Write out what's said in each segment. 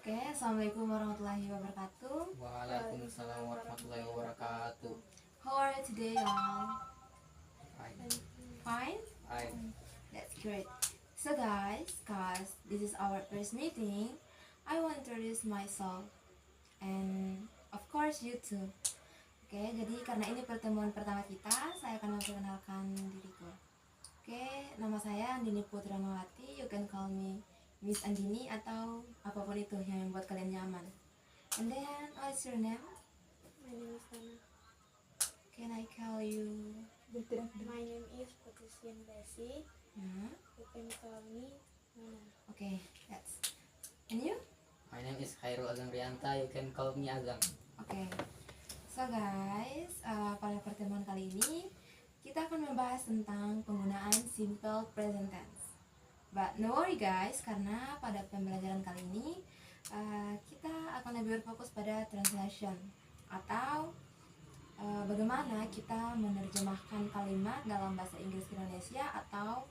Oke, Assalamualaikum warahmatullahi wabarakatuh. Waalaikumsalam warahmatullahi wabarakatuh. How are you today, y'all? Fine. Fine? Fine. That's great. So guys, cause this is our first meeting, I want to introduce myself and of course you too. Oke, jadi karena ini pertemuan pertama kita, saya akan memperkenalkan diriku. Oke, nama saya Andini Putramawati. You can call me Miss Andini atau apapun itu yang membuat kalian nyaman. And then, what's your name? My name is Tana. Can I call you? My name is Patrician Besi. Hmm? You can call me Nana. Okay, that's. And you? My name is Khairul Agam Rianta. You can call me Agam. Okay. So guys, pada pertemuan kali ini kita akan membahas tentang penggunaan simple present tense. But no worry guys, karena pada pembelajaran kali ini kita akan lebih berfokus pada translation atau bagaimana kita menerjemahkan kalimat dalam bahasa Inggris ke Indonesia atau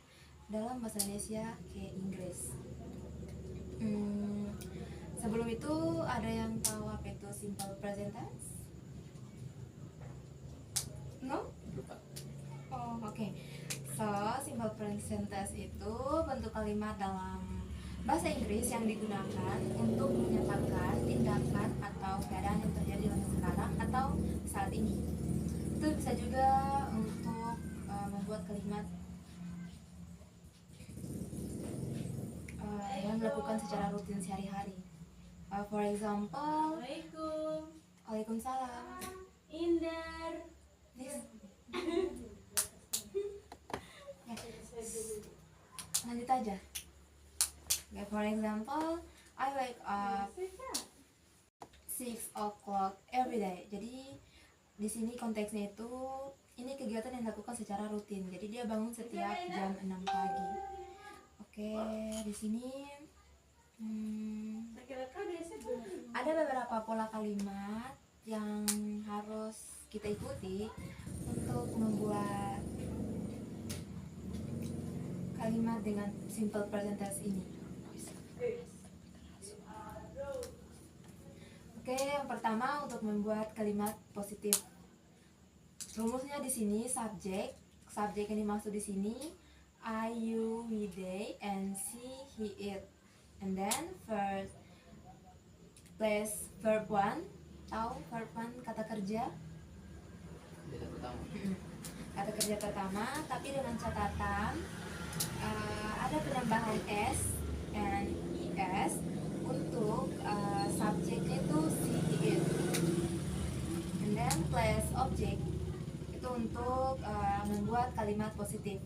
dalam bahasa Indonesia ke Inggris. Sebelum itu ada yang tahu apa itu simple present tense? No? Lupa. Oh, oke. So, simple present tense itu bentuk kalimat dalam bahasa Inggris yang digunakan untuk menyatakan tindakan atau keadaan yang terjadi dalam sekarang atau saat ini. Itu bisa juga untuk membuat kalimat yang dilakukan secara rutin sehari-hari. For example, Waalaikumsalam. Indar. Please. Lanjut aja. Okay, for example, I wake up 6 o'clock every day. Jadi di sini konteksnya itu ini kegiatan yang dilakukan secara rutin. Jadi dia bangun setiap jam 6 pagi. Oke, di sini ada beberapa pola kalimat yang harus kita ikuti untuk membuat kalimat dengan simple present tense ini. Oke, yang pertama untuk membuat kalimat positif. Rumusnya di sini subjek yang dimaksud di sini I, you, we, they, and she, he, it. And then first place verb 1. Tahu verb 1 kata kerja? Kata pertama. Kata kerja pertama, tapi dengan catatan ada penambahan s and es untuk subjeknya itu she, he, it. And then plus object itu untuk membuat kalimat positif.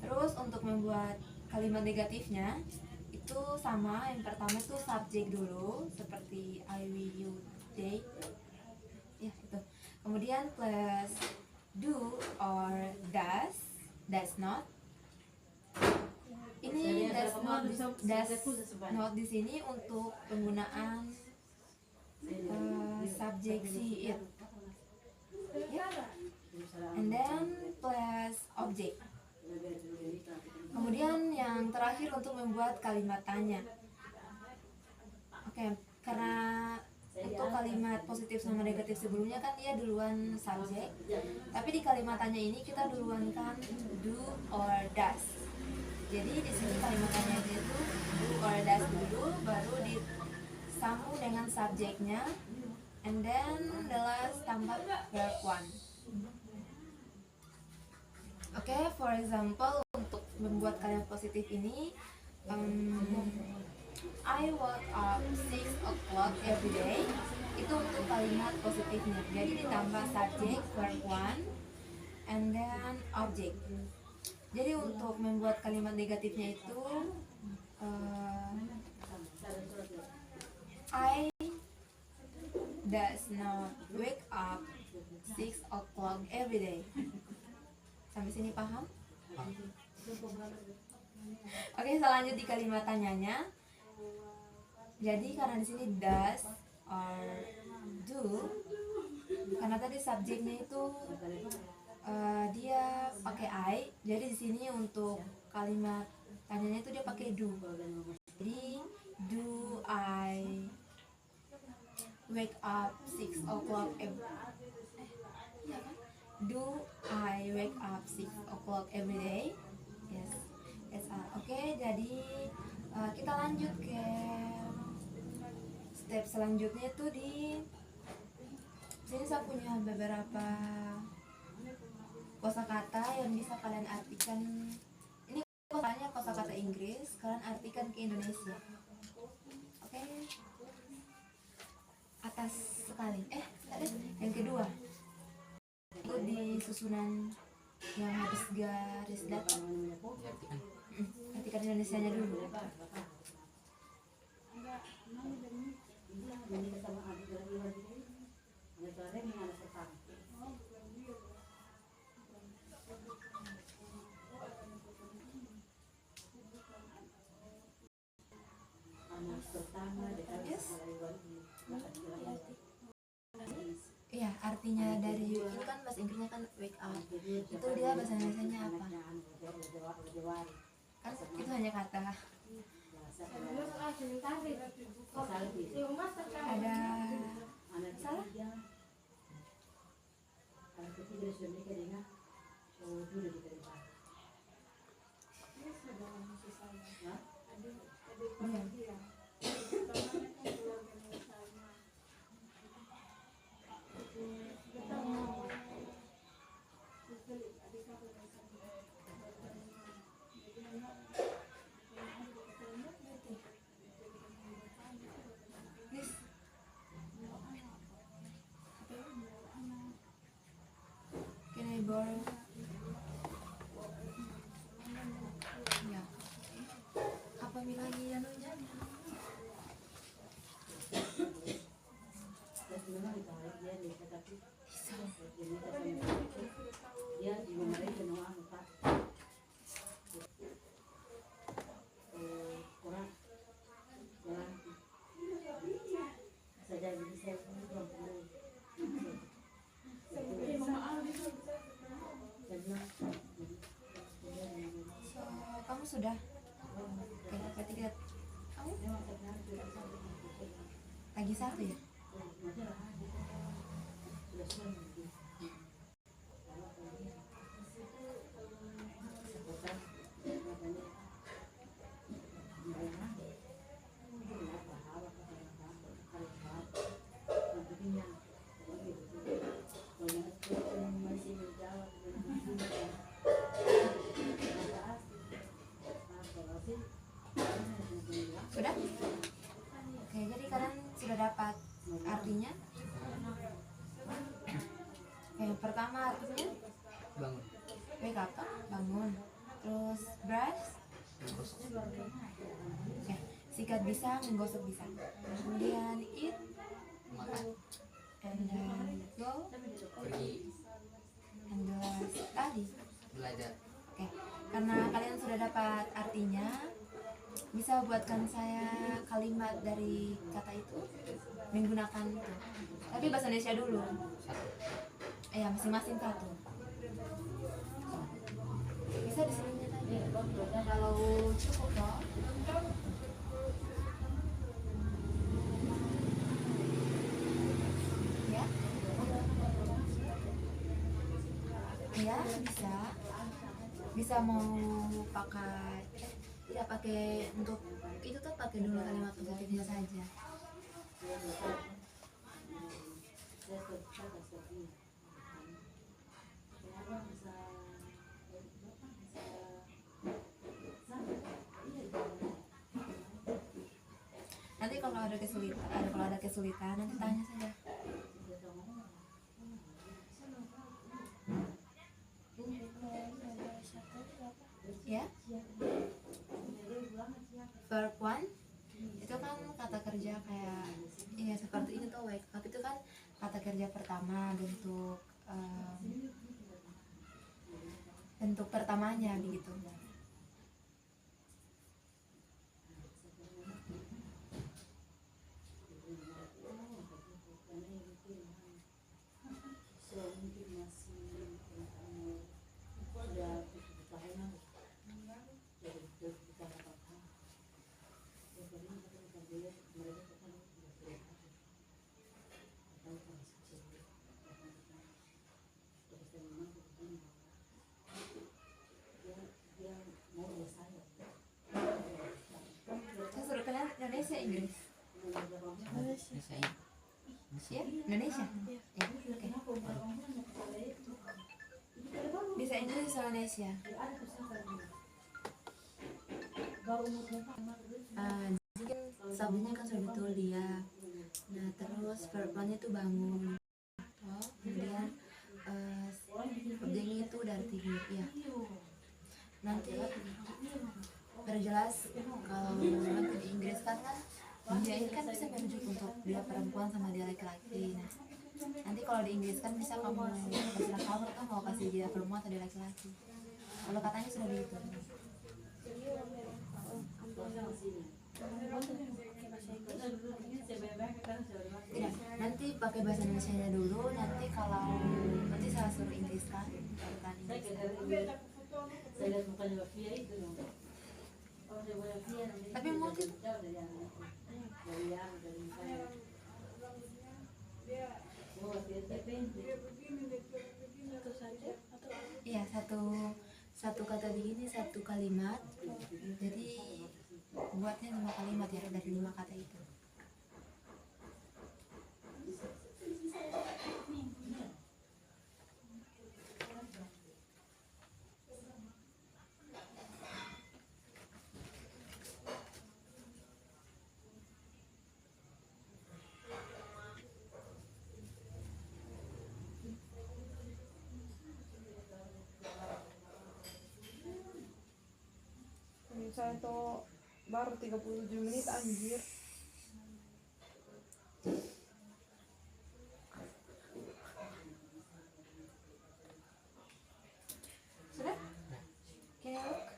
Terus untuk membuat kalimat negatifnya itu sama, yang pertama itu subjek dulu seperti I, we, you, they. Ya, itu. Kemudian plus do or does not. Ini does not di sini untuk penggunaan subjek she, it. Ya. And then plus object. Kemudian yang terakhir untuk membuat kalimat tanya. Oke, karena untuk kalimat positif sama negatif sebelumnya kan dia duluan subjek, tapi di kalimat tanya ini kita duluan kan do or does. Jadi di sini kalimat tanya itu do or does dulu, baru disambung dengan subjeknya, and then the last tambah verb 1. Oke, for example untuk membuat kalimat positif ini I woke up 6 o'clock every day. Itu untuk kalimat positifnya. Jadi ditambah subjek verb 1 and then object. Jadi untuk membuat kalimat negatifnya itu I does not wake up 6 o'clock every day. Sampai sini paham? Oke, selanjut di kalimat tanyanya. Jadi karena di sini does or do, karena tadi subjeknya itu dia pakai I, jadi di sini untuk kalimat tanyanya itu dia pakai do. Jadi do I o'clock iya kan? Do I wake up 6 o'clock every day? Yes. Yes. Oke, jadi kita lanjut ke step selanjutnya tuh di sini saya punya beberapa kosakata yang bisa kalian artikan. Ini kosakata Inggris, kalian artikan ke Indonesia. Oke. Atas sekali. Yang kedua. Itu di susunan yang habis garis datar. Diartikan. Artikan Indonesianya dulu. Yes. Iya, artinya dari ini kan bahasa Inggrisnya kan wake up. Itu dia bahasa Indonesianya apa? Kan itu hanya kata. Ada salah? Iya. Can I borrow? Ya. Apa lagi anunya? Kamu sudah? Oke, berarti kita kamu lagi satu ya? Sudah? Oke, jadi kalian sudah dapat artinya? Oke, yang pertama artinya Bangun. wake up, bangun. Terus brush. Oke, sikat bisa, menggosok bisa. Kemudian eat, Makan. and then go, Pergi. and then study. Belajar. Oke, karena kalian sudah dapat artinya, bisa buatkan saya kalimat dari kata itu menggunakan itu. Tapi bahasa Indonesia dulu. Satu. Ya, masing-masing satu. Bisa di sini aja. Kalau cukup toh. Ya. Ya, bisa. Bisa mau pakai tidak pakai untuk itu kan pakai dulu kalimat positifnya saja. Nanti kalau ada kesulitan nanti tanya saja. Ya. Verb one itu kan kata kerja kayak ya seperti ini tuh wake up itu kan kata kerja pertama bentuk pertamanya begitu. Indonesia Inggris? Indonesia. Ya, Indonesia. Ya, oke. Bisa Inggris bisa Indonesia. Jadi kan subjeknya kan sudah betul dia. Nah terus verbnya itu bangun. Oh, kemudian objeknya itu dari tidur ya. Nanti perjelas kalau nanti di Inggris kan dia ini kan bisa merujuk untuk dia perempuan sama dia laki-laki. Nah nanti kalau di Inggris kan bisa kamu terserah kamu kan mau kasih dia perempuan atau dia laki-laki. Kalau katanya sudah begitu. Jadi orang dari Tidak, nanti pakai bahasa Indonesia dulu. Nanti kalau nanti saya suruh Inggris kan, bukan Inggris. Tapi mungkin satu saja atau iya satu kata begini satu kalimat. Jadi buatnya 5 kalimat ya dari 5 kata itu. Misalnya tuh baru 37 menit anjir. Sudah? Can I look?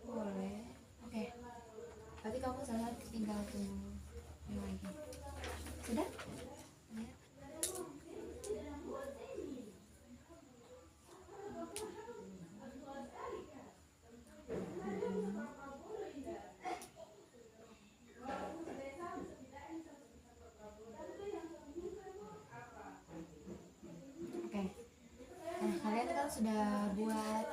Boleh. Oke. Berarti kamu salah tinggal tunggu yang lagi. Sudah? Ya. Oke. Nah, kalian kan sudah buat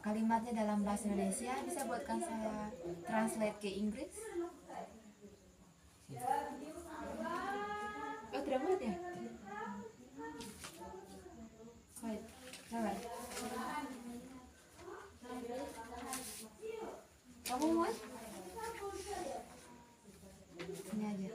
kalimatnya dalam bahasa Indonesia. Bisa buatkan saya translate ke Inggris? Oh, tidak muat ya? Wait, sabar. Kamu muat? Ini aja.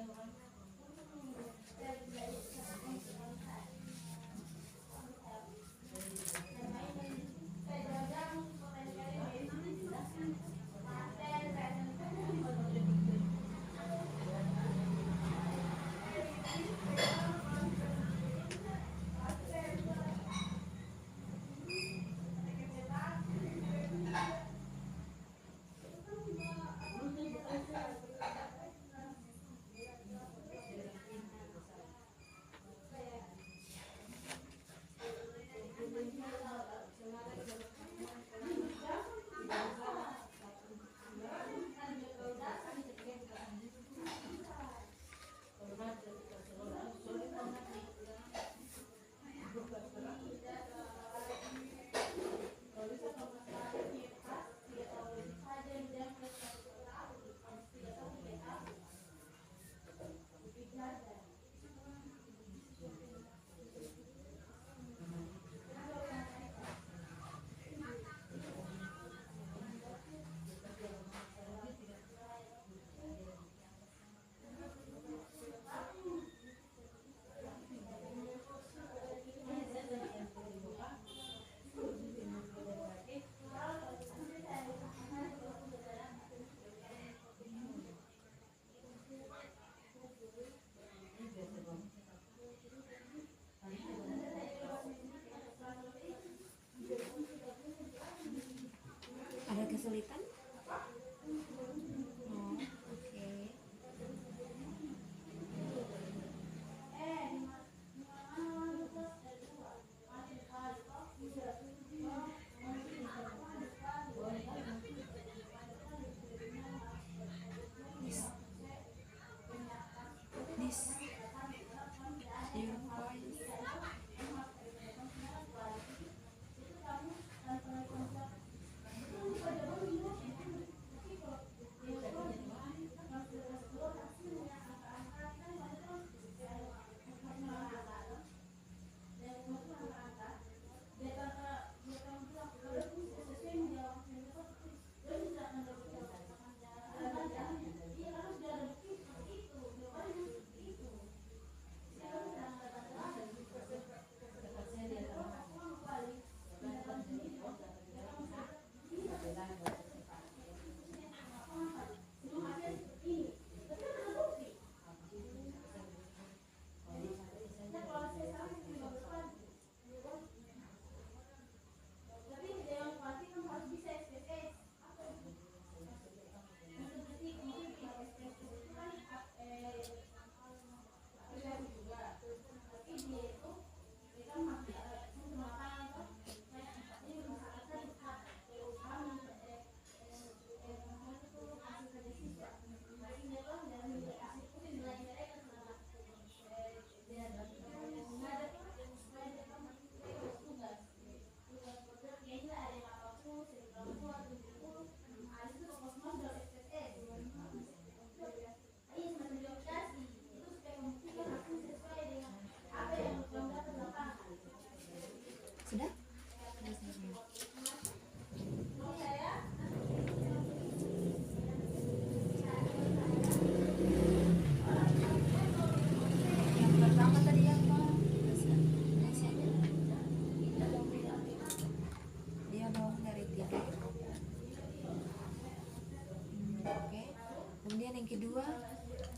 yang kedua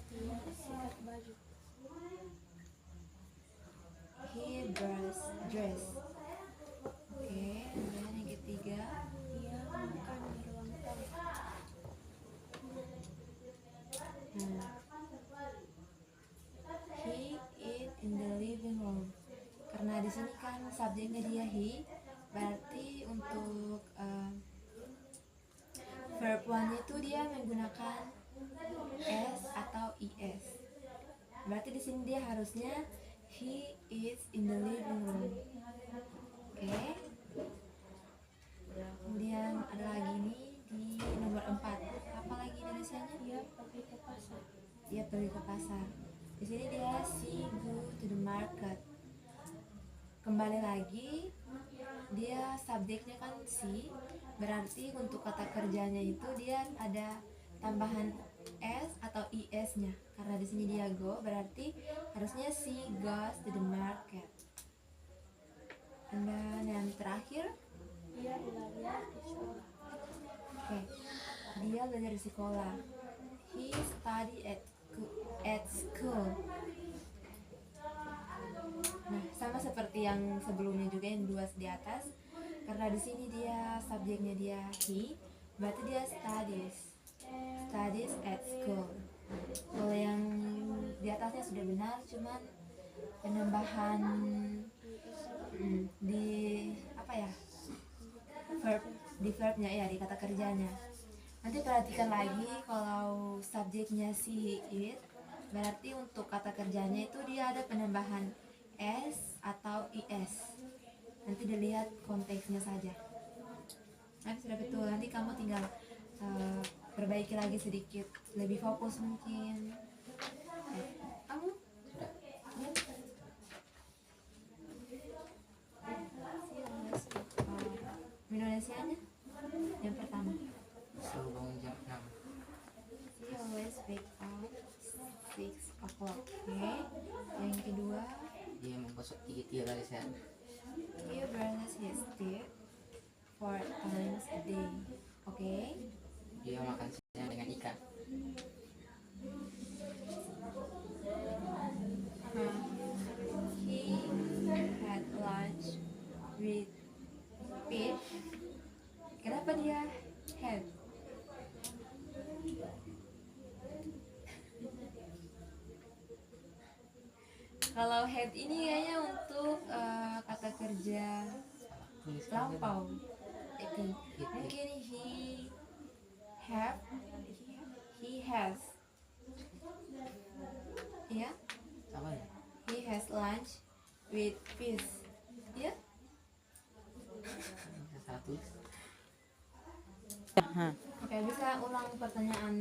Dia sikat baju. he dress. Oke, kemudian yang ketiga Dia makan di ruang tamu. nah, he eat in the living room. Karena di sini kan subjeknya dia he, berarti untuk verb one itu dia menggunakan s atau es. Berarti di sini dia harusnya he eats in the living room. Oke. Kemudian ada lagi nih di nomor 4. Apa lagi Indonesianya? Dia pergi ke pasar. Dia pergi ke pasar. Di sini dia she go to the market. Kembali lagi, dia subjeknya kan she, berarti untuk kata kerjanya itu dia ada tambahan s atau es-nya. Karena di sini dia go, berarti harusnya she goes to the market. Dan yang terakhir, Dia belajar di sekolah. oke, dia belajar di sekolah. He study at school. Nah, sama seperti yang sebelumnya juga yang dua di atas. Karena di sini dia subjeknya dia he, berarti dia studies at school. Kalau yang di atasnya sudah benar, cuman penambahan di apa ya? Verbnya ya, di kata kerjanya. Nanti perhatikan lagi kalau subjeknya si it, berarti untuk kata kerjanya itu dia ada penambahan s atau is. Nanti dilihat konteksnya saja. Nanti sudah betul, nanti kamu tinggal perbaiki lagi sedikit, lebih fokus mungkin. Kamu Indonesianya yang pertama. Selalu bangun jam 6. She always wake up 6 o'clock. Oke. Yang kedua, Dia menggosok gigi 3 kali sehari. he brushes his teeth 4 times a day. Oke. Dia makan siang dengan ikan. He had lunch with fish. Kenapa dia had? Kalau had ini kayaknya untuk kata kerja Tulis lampau. Mungkin he has. Ya, apa ya? he has lunch with fish. Ya, Bisa salah tulis. oke, bisa ulang pertanyaan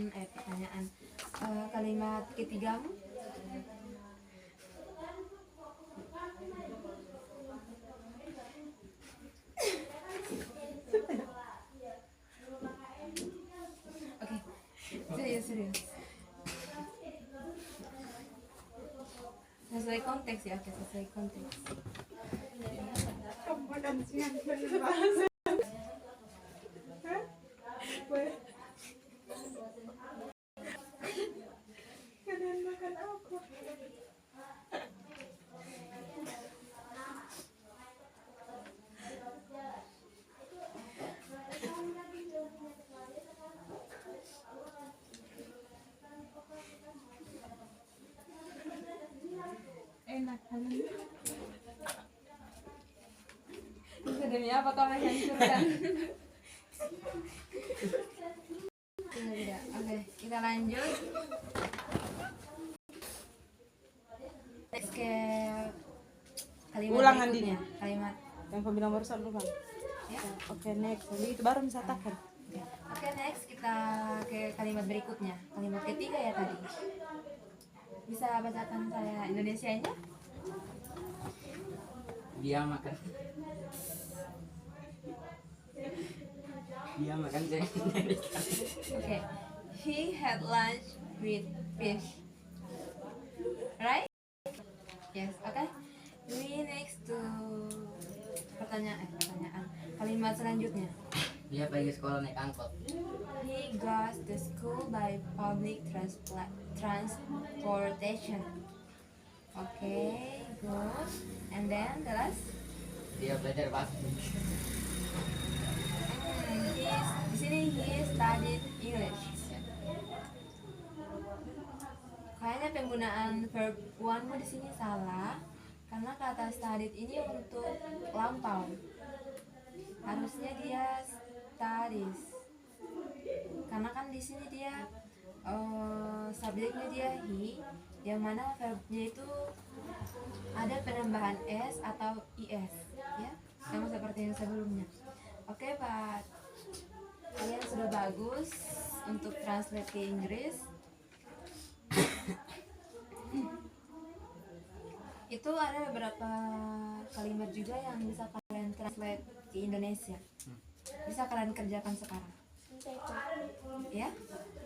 kalimat ketigamu. Oke, serius. Sesuai konteks ya, oke, sesuai konteks. Kamu makan siang dengan bahasa. Hah? Weh. Kalian makan apa? Enak kalian. Demi apa kau menghancurkan? Tidak. Oke, kita lanjut. Next ke kalimat Ulangan, berikutnya. Kalimat. Yang kau bilang barusan ulang. Ya. Oke, next. Jadi itu baru misalkan. Oke, next kita ke kalimat berikutnya. Kalimat ketiga ya tadi. Bisa bacakan saya Indonesianya? Dia makan siang dengan ikan. Oke. He had lunch with fish. Right? Yes, oke. We next to pertanyaan. Kalimat selanjutnya. Dia pergi sekolah naik angkot. He goes to school by public transportation. Okay, good. And then the last, Dia belajar waktu. di sini he studied English. Kayaknya penggunaan verb one di sini salah karena kata studied ini untuk lampau. Harusnya dia studies. Karena kan di sini dia subjeknya dia he, yang mana verbnya itu ada penambahan s atau is, ya, sama seperti yang sebelumnya. Oke, Pak. Kalian sudah bagus untuk translate ke Inggris. Itu ada beberapa kalimat juga yang bisa kalian translate ke Indonesia. Bisa kalian kerjakan sekarang. Nanti itu. Ya?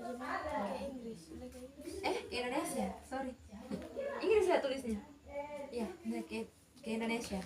Gimana ke Inggris? Udah ke Inggris. Ke Indonesia, sorry. Inggris ya tulisnya. Iya, ke Indonesia.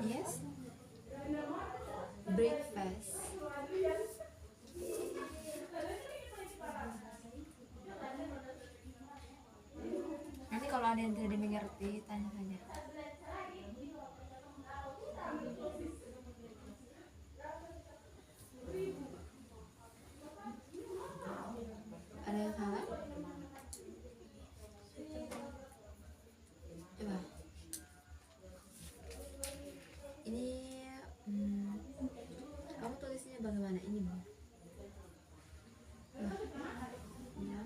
Yes. Breakfast. Nanti kalau ada yang tidak dimengerti, tanya saja. Ada yang salah? Coba. Ini kamu tulisnya bagaimana? Ini Bang. Ya.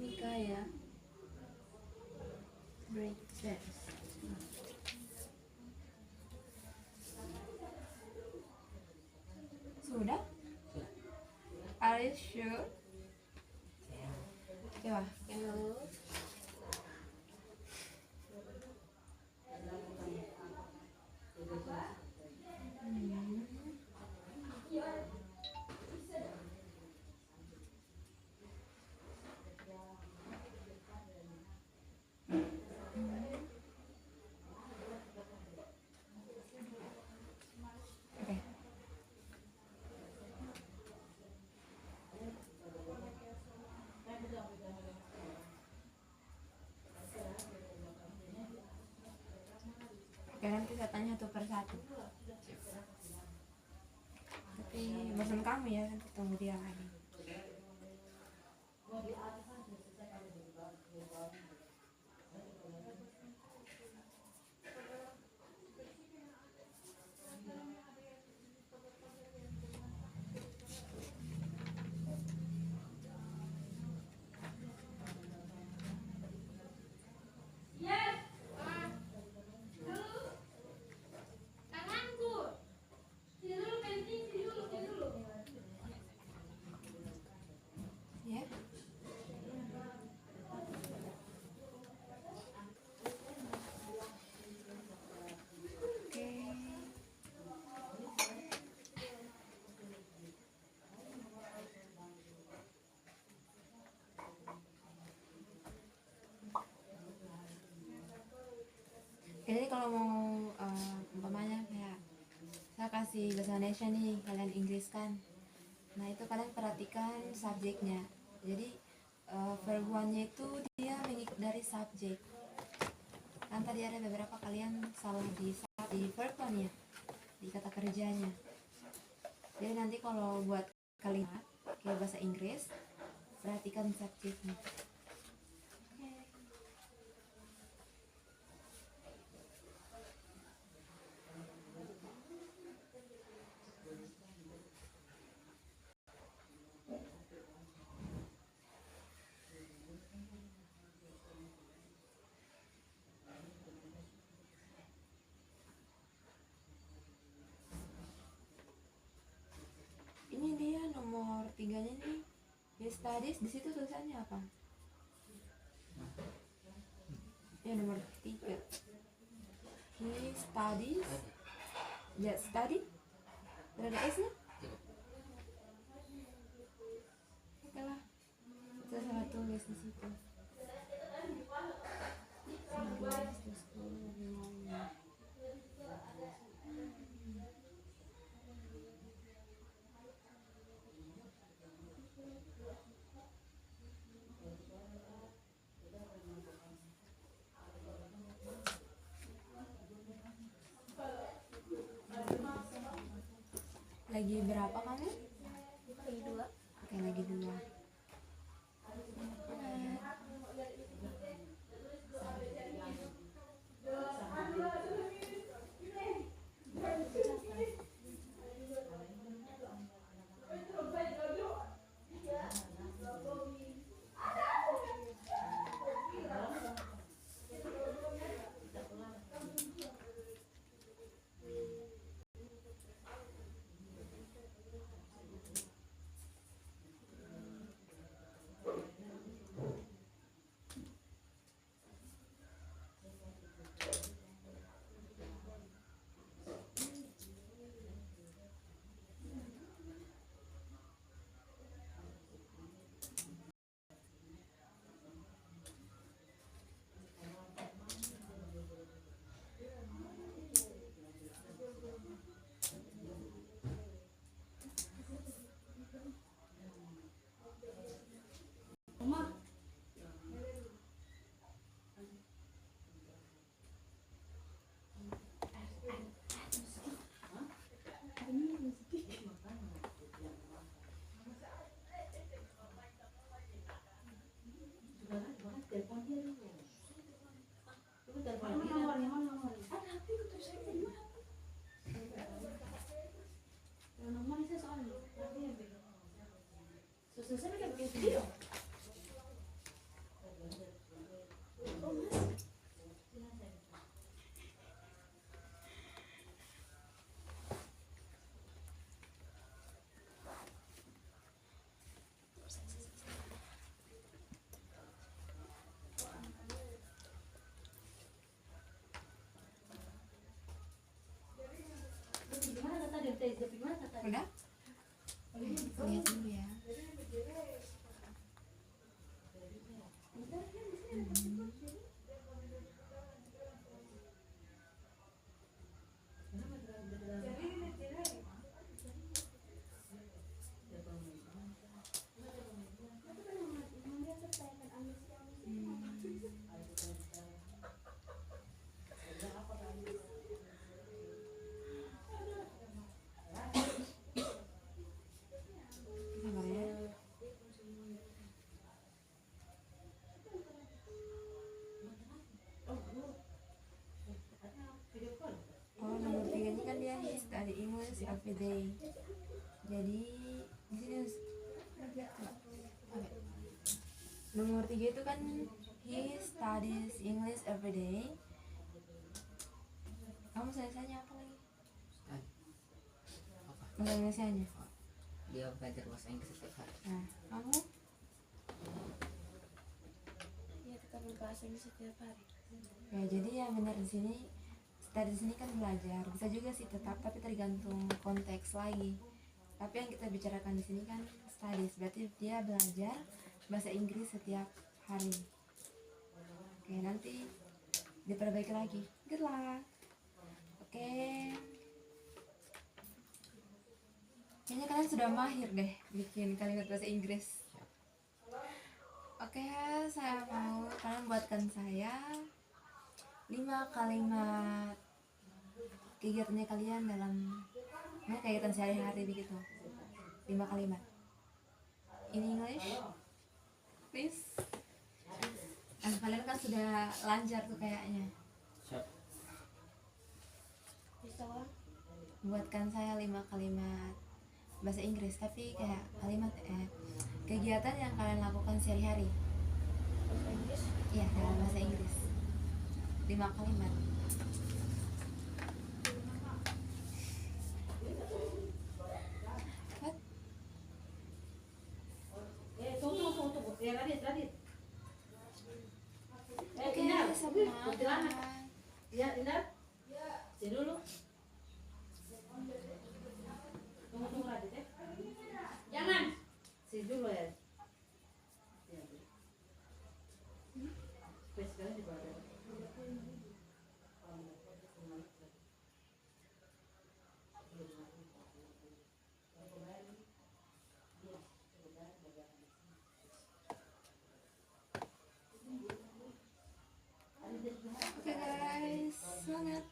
Nika ya. Breakfast. Sudah? Are you sure? Coba. Oke. Oke, nanti saya tanya satu persatu. Tapi bosan kamu ya, nanti tunggu dia lagi. Ya. Oke. Jadi kalau mau umpamanya kayak saya kasih bahasa Indonesia nih, kalian Inggris kan. Nah itu kalian perhatikan subjeknya. Jadi verb one-nya itu dia mengikut dari subjek. Kan tadi ada beberapa kalian salah di verb one-nya, di kata kerjanya. Jadi nanti kalau buat kalimat pakai bahasa Inggris, perhatikan subjeknya. Ini dia nomor 3-nya nih. His studies, di situ tulisannya apa? Ya nomor 3. He studies. Ya study. Ada S-nya? Oke lah. Kita salah tulis di situ. Lagi berapa kamu? Lagi 2. Oke, lagi 2. Udah? Lihat dulu ya. Sabar ya. Oh, nomor 3 ini kan dia study English every day. Jadi di sini harus nomor 3 itu kan he studies English every day. Kamu selesainya apa lagi? Bahasa Indonesianya. Dia belajar bahasa Inggris setiap hari. Nah, kamu? Ya ketemu bahasa Inggris setiap hari. Ya, jadi ya benar di sini study di sini kan belajar. Bisa juga sih tetap, tapi tergantung konteks lagi. Tapi yang kita bicarakan di sini kan studies, berarti dia belajar bahasa Inggris setiap hari. Oke, nanti diperbaiki lagi. Good luck. Oke. Kayaknya kalian sudah mahir deh bikin kalimat bahasa Inggris. Oke, saya mau kalian buatkan saya 5 kalimat kegiatannya kalian dalam kegiatan sehari-hari begitu. 5 kalimat. in English, please. Nah, kalian kan sudah lancar tuh kayaknya. Siap. Bisa kan? Buatkan saya 5 kalimat bahasa Inggris, tapi kayak kalimat kegiatan yang kalian lakukan sehari-hari. Bahasa Inggris. Iya, dalam bahasa Inggris. 5 kalimat. What? Oke, semangat. Ya, Indar. Sini dulu. Tunggu Radit ya. Jangan. Sini dulu ya. Space kalian di bawah. Oke guys, semangat.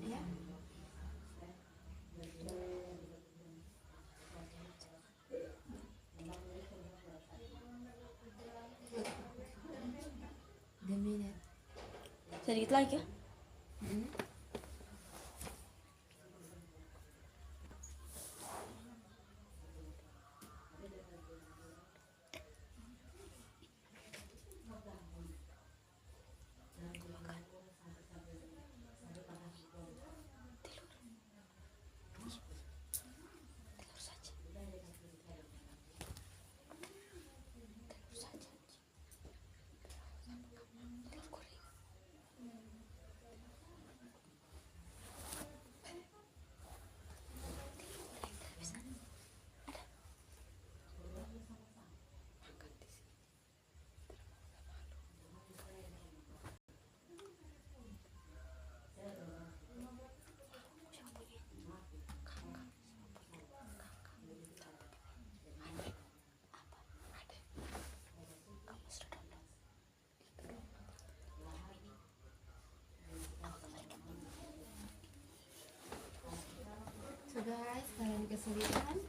Ya. The minute. Sedikit lagi ya. Hmm? So guys, kalian kesulitan?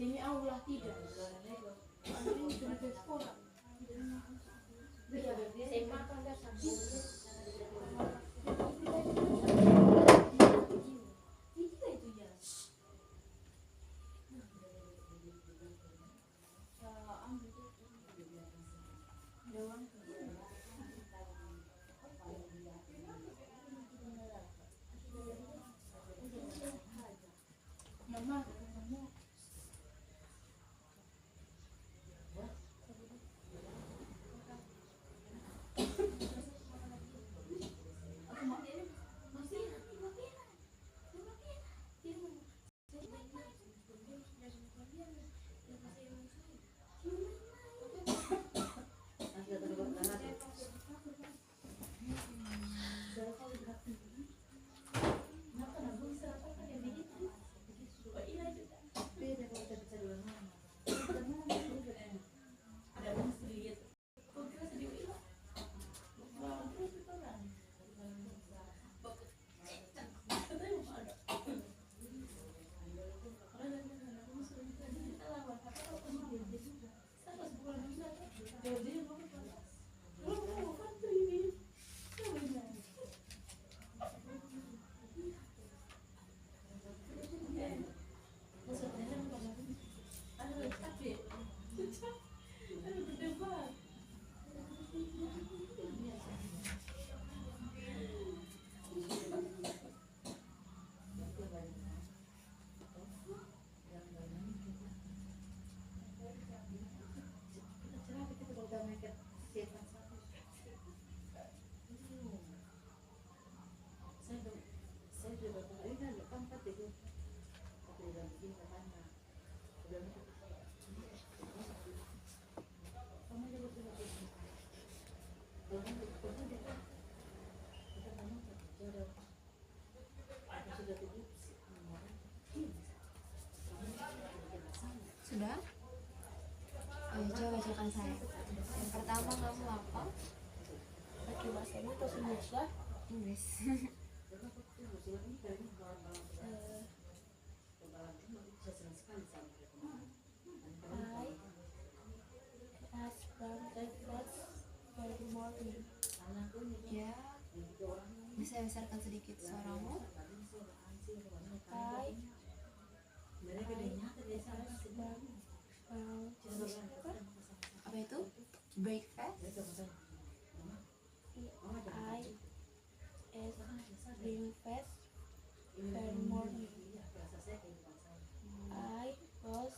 Sini Allah tidak. Ini sudah ke sekolah. Iya, saya makan dah sampai. Sudah? Ayo coba bacakan saya. Yang pertama kamu apa? Pakai bahasa ini atau Inggris lah? Inggris. I as from breakfast every morning. Ya. Bisa besarkan sedikit suaramu? I Apa itu? Breakfast? I eat breakfast every morning. I was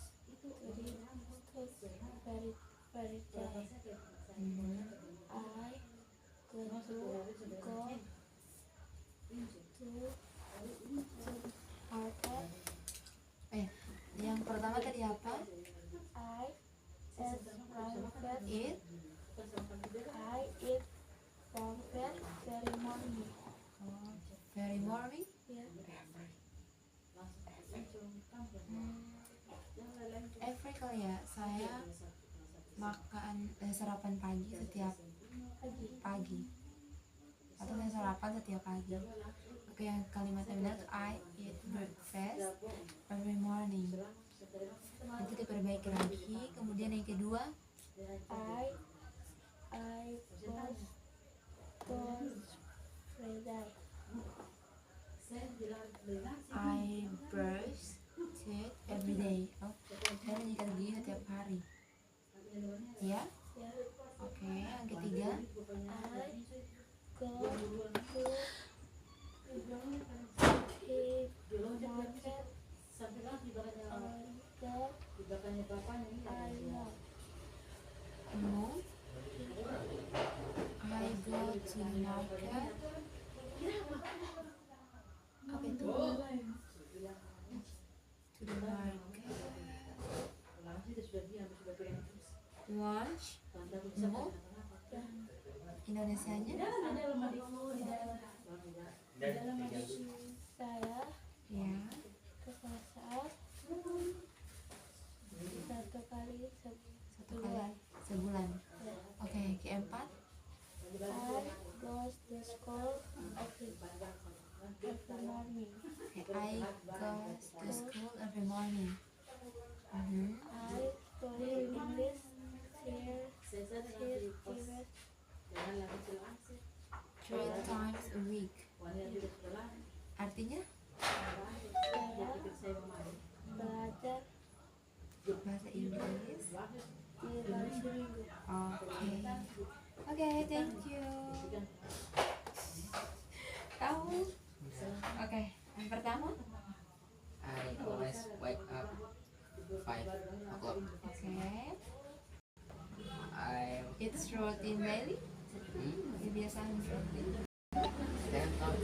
very very tired. I go to market. Yang pertama tadi apa? I eat breakfast. Eat? I eat breakfast every morning. Very morning? Yeah. Every kali ya, saya makan sarapan pagi setiap pagi. Atau saya sarapan setiap pagi. Oke, yang kalimatnya benar tuh I eat breakfast every morning. Nanti diperbaiki lagi. Kemudian yang kedua, I was Friday. I brush teeth every day. Oh, saya menyikat gigi setiap hari. Ya? Yeah. Oke, yang ketiga, I go to the market no. I go to the market. Apa itu? To the market. Lunch. No. Indonesianya? saya Ya. ke pasar satu kali Satu kali sebulan. Oke, keempat. I go to school every morning. Okay, I go to school every morning. Mhm. days a week. Artinya Saya belajar bahasa Inggris. 3 kali seminggu. Oke, thank you. Kamu? Oke, yang pertama. I always wake up 5 o'clock. Oke. I It's routine daily. Kebiasaan rutin. stand up.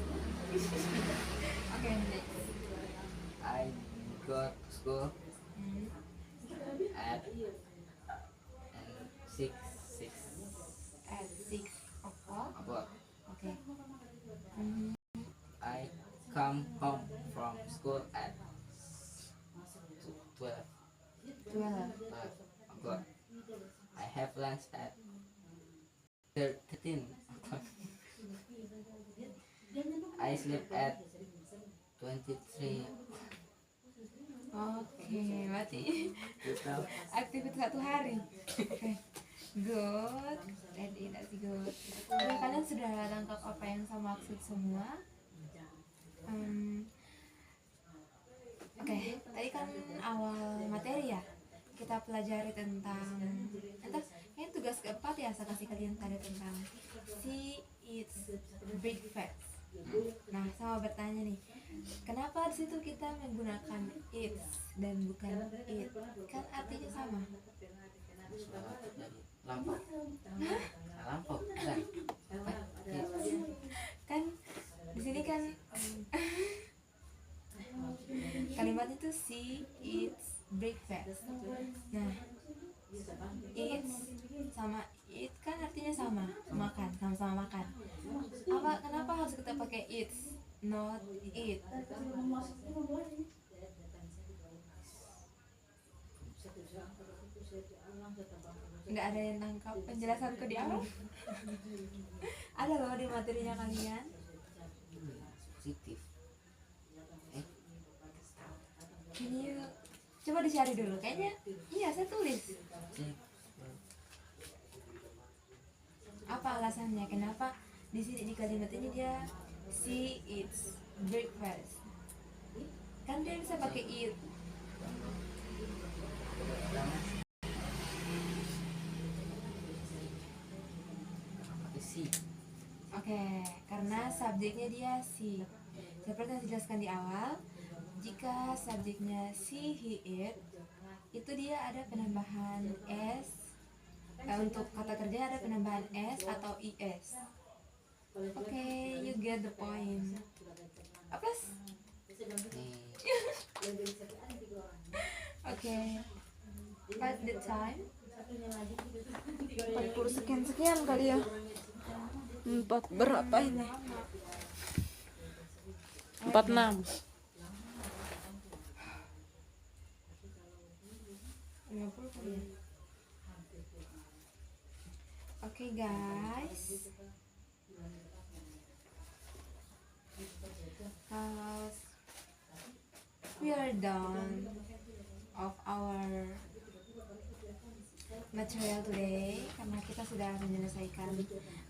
Oke, next. I go to school Hmm. at and 6 At 6 o'clock. o'clock. Oke. Mhm. I come home from school at 12 12. o'clock. I have lunch at 13 o'clock. I sleep at 23 Oke, berarti o'clock. aktivitas satu hari. Oke, good. That's good. Oke, kalian sudah tangkap apa yang saya maksud semua? Oke, tadi kan awal materi ya, kita pelajari tentang ini tugas keempat ya, saya kasih kalian tadi tentang she eats breakfast. Nah, saya mau bertanya nih, kenapa di situ kita menggunakan eats dan bukan eat? Kan artinya sama. Lampau. Lampau. Bukan. Kan di sini kan kalimat itu she eats breakfast. Nah, eats sama eat kan artinya sama, makan, sama-sama makan. Kenapa harus kita pakai eats, not eat? Nggak ada yang tangkap penjelasanku di awal. Ada loh di materinya kalian. Positif. Ini coba dicari dulu, kayaknya iya saya tulis. Apa alasannya? Kenapa di sini di kalimat ini dia she eats breakfast? Kan dia bisa pakai eat. Si. Oke, karena subjeknya dia she. Seperti yang dijelaskan di awal, jika subjeknya she, he, it, itu dia ada penambahan s. Untuk kata kerja ada penambahan s atau es. Oke, you get the point. Apes? Oke. But the time 40 sekian kali ya. 4 berapa ini? 46. 50 kali ya. Oke guys, we are done of our material today, karena kita sudah menyelesaikan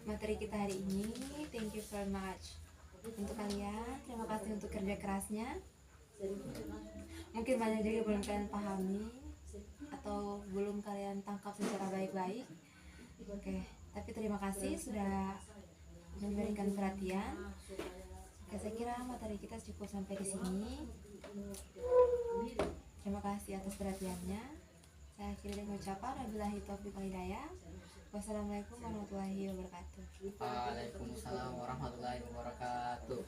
materi kita hari ini. Thank you very much untuk kalian, terima kasih untuk kerja kerasnya. Mungkin banyak juga belum kalian pahami atau belum kalian tangkap secara baik-baik. Oke, tapi terima kasih sudah memberikan perhatian. Oke, saya kira materi kita cukup sampai di sini. Terima kasih atas perhatiannya. Saya akhiri dengan ucapan wabillahi taufiq wal hidayah. Wassalamualaikum warahmatullahi wabarakatuh. Waalaikumsalam warahmatullahi wabarakatuh.